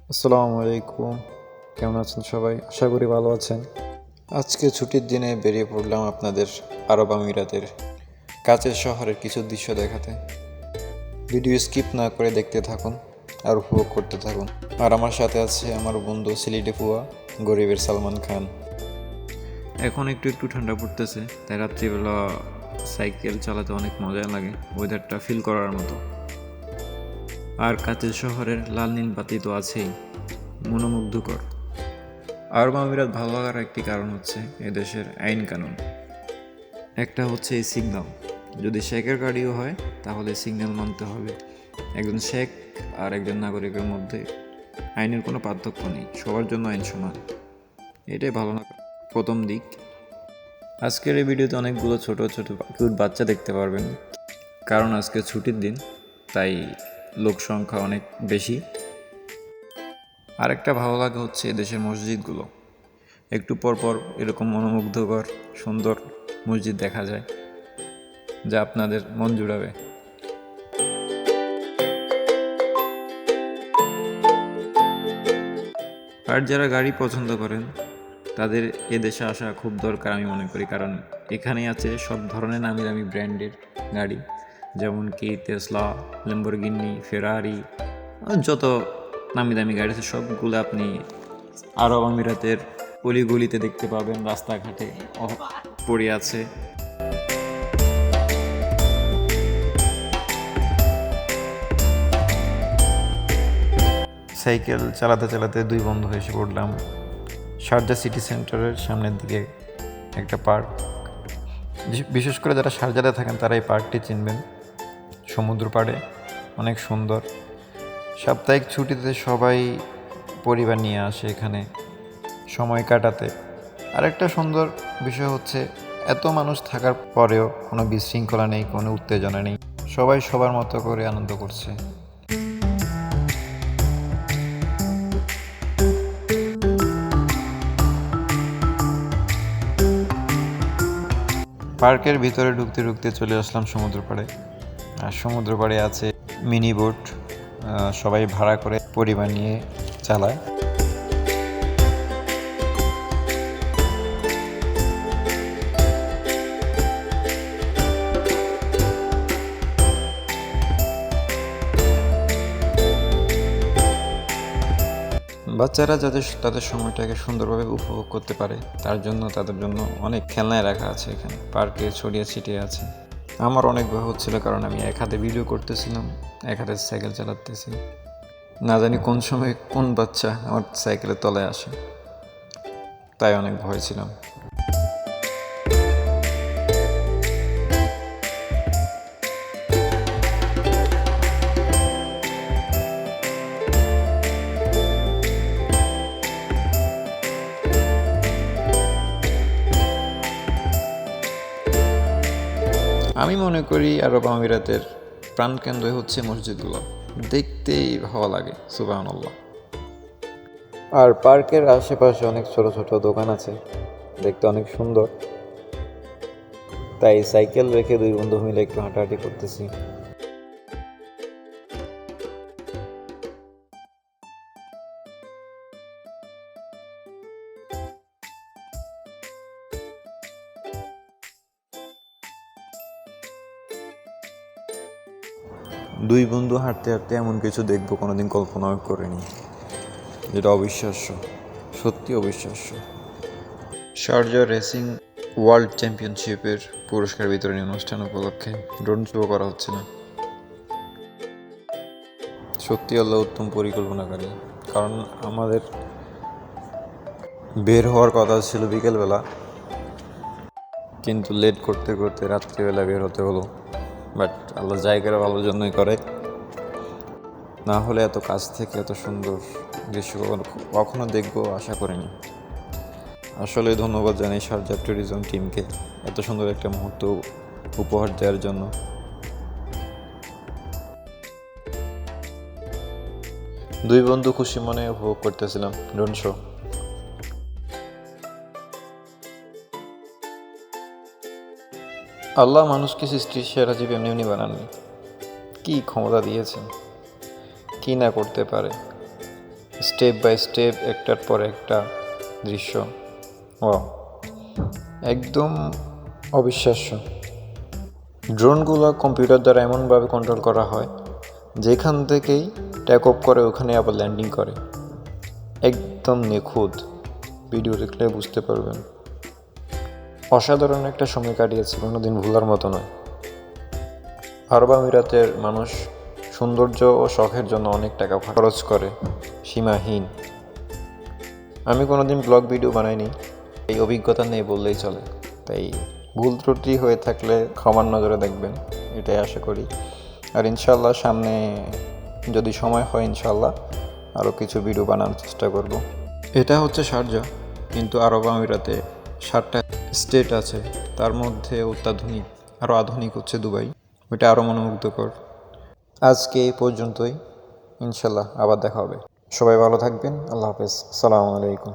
আসসালামু আলাইকুম। কেমন আছেন সবাই? আশা করি ভালো আছেন। আজকে ছুটির দিনে বেরিয়ে পড়লাম আপনাদের আরব আমিরাতের কাছের শহরের কিছু দৃশ্য দেখাতে। ভিডিও স্কিপ না করে দেখতে থাকুন আর উপভোগ করতে থাকুন। আর আমার সাথে আছে আমার বন্ধু সিলেটি ফুয়া, গরিবের সালমান খান। এখন একটু একটু ঠান্ডা পড়তেছে, তাই রাত্রিবেলা সাইকেল চালাতে অনেক মজা লাগে, ওয়েদারটা ফিল করার মতো। আর কাছের শহরের লাল নীল বাতি তো আছেই, মনোমুগ্ধকর। আরব আমিরাত ভালো লাগার একটি কারণ হচ্ছে এদেশের আইন কানুন। একটা হচ্ছে এই সিগন্যাল, যদি শেখের গাড়িও হয় তাহলে সিগন্যাল মানতে হবে। একজন শেখ আর একজন নাগরিকের মধ্যে আইনের কোনো পার্থক্য নেই, সবার জন্য আইন সমান। এটাই ভালো লাগার প্রথম দিক। আজকের এই ভিডিওতে অনেকগুলো ছোট ছোট কিউট বাচ্চা দেখতে পারবেন, কারণ আজকে ছুটির দিন, তাই লোক সংখ্যা অনেক বেশি। আরেকটা ভালো লাগে হচ্ছে এদেশের মসজিদগুলো, একটু পরপর এরকম মনোমুগ্ধকর সুন্দর মসজিদ দেখা যায়, যা আপনাদের মন জুড়াবে। আর যারা গাড়ি পছন্দ করেন তাদের এদেশে আসা খুব দরকার আমি মনে করি, কারণ এখানেই আছে সব ধরনের নামি দামি ব্র্যান্ডের গাড়ি, যেমন কি টেসলা, ল্যাম্বরগিনি, ফেরারি, যত নামি দামি গাড়ি আছে সবগুলো আপনি আরব আমিরাতের অলিগলিতে দেখতে পাবেন, রাস্তাঘাটে পড়ে আছে। সাইকেল চালাতে চালাতে দুই বন্ধু এসে পড়লাম শারজা সিটি সেন্টারের সামনের দিকে একটা পার্ক। বিশেষ করে যারা শারজাতে থাকেন তারা এই পার্কটি চিনবেন। সমুদ্র পাড়ে অনেক সুন্দর। সাপ্তাহিক ছুটিতে সবাই পরিবার নিয়ে আসে এখানে সময় কাটাতে। আরেকটা সুন্দর বিষয় হচ্ছে এত মানুষ থাকার পরেও কোনো বিশৃঙ্খলা নেই, কোনো উত্তেজনা নেই, সবাই সবার মতো করে আনন্দ করছে। পার্কের ভিতরে ঢুকতে ঢুকতে চলে আসলাম সমুদ্র পাড়ে। আর সমুদ্র পাড়ে আছে মিনি বোট, সবাই ভাড়া করে পরিবার নিয়ে চালায়। বাচ্চারা যাতে তাদের সময়টাকে সুন্দরভাবে উপভোগ করতে পারে তার জন্য তাদের জন্য অনেক খেলনায় রাখা আছে এখানে পার্কে, ছড়িয়ে ছিটিয়ে আছে। আমার অনেক ভয় হচ্ছিল, কারণ আমি এক হাতে ভিডিও করতেছিলাম, এক হাতে সাইকেল চালাতেছি, না জানি কোন সময় কোন বাচ্চা আমার সাইকেলের তলায় আসে, তাই অনেক ভয় ছিলাম। আমি মনে করি আরব আমিরাতের প্রাণকেন্দ্র হচ্ছে মসজিদগুলো, দেখতেই ভালো লাগে, সুবহানাল্লাহ। আর পার্কের আশেপাশে অনেক ছোট ছোট দোকান আছে, দেখতে অনেক সুন্দর, তাই সাইকেল রেখে দুই বন্ধু মিলে একটু হাঁটাহাঁটি করতেছি। দুই বন্ধু হাঁটতে হাঁটতে এমন কিছু দেখবো কোনোদিন কল্পনাও করিনি, যেটা অবিশ্বাস্য, সত্যি অবিশ্বাস্য। শারজা রেসিং ওয়ার্ল্ড চ্যাম্পিয়নশিপের পুরস্কার বিতরণী অনুষ্ঠান উপলক্ষে ড্রোন শো করা হচ্ছে না। সত্যি আল্লাহ উত্তম পরিকল্পনাকারী, কারণ আমাদের বের হওয়ার কথা ছিল বিকেলবেলা, কিন্তু লেট করতে করতে রাত্রিবেলা বের হতে হলো। বাট আল্লাহ জায়গার ভালোর জন্যই করে, না হলে এত কাছ থেকে এত সুন্দর দৃশ্য কখনো দেখবো আশা করিনি। আসলে ধন্যবাদ জানাই শারজা ট্যুরিজম টিমকে এত সুন্দর একটা মুহূর্ত উপহার দেওয়ার জন্য। দুই বন্ধু খুশি মনে উপভোগ করতেছিলাম ড্রোন শো। আল্লাহ মানুষকে সৃষ্টির সেরা জীব এমনি এমনি বানাননি, কী ক্ষমতা দিয়েছেন, কী না করতে পারে। স্টেপ বাই স্টেপ একটার পর একটা দৃশ্য, ও একদম অবিশ্বাস্য। ড্রোনগুলো কম্পিউটার দ্বারা এমনভাবে কন্ট্রোল করা হয় যেখান থেকেই টেক অফ করে ওখানে আবার ল্যান্ডিং করে, একদম নিখুঁত। ভিডিও দেখলে বুঝতে পারবেন। অসাধারণ একটা সময় কাটিয়েছে, কোনোদিন ভোলার মতো নয়। আরব আমিরাতের মানুষ সৌন্দর্য ও শখের জন্য অনেক টাকা খরচ করে, সীমাহীন। আমি কোনোদিন ব্লগ ভিডিও বানাইনি, এই অভিজ্ঞতা নেই বললেই চলে। তাই ভুল ত্রুটি হয়ে থাকলে ক্ষমার নজরে দেখবেন, এটাই আশা করি। আর ইনশাল্লাহ সামনে যদি সময় হয় ইনশাল্লাহ আরও কিছু ভিডিও বানানোর চেষ্টা করব। এটা হচ্ছে শারজা, কিন্তু আরব আমিরাতে 7টা স্টেট আছে, তার মধ্যে অত্যাধুনিক আরও আধুনিক হচ্ছে দুবাই, ওইটা আরও মনোমুগ্ধকর। আজকে এই পর্যন্তই, ইনশাল্লাহ আবার দেখা হবে। সবাই ভালো থাকবেন, আল্লাহ হাফেজ, আসসালামু আলাইকুম।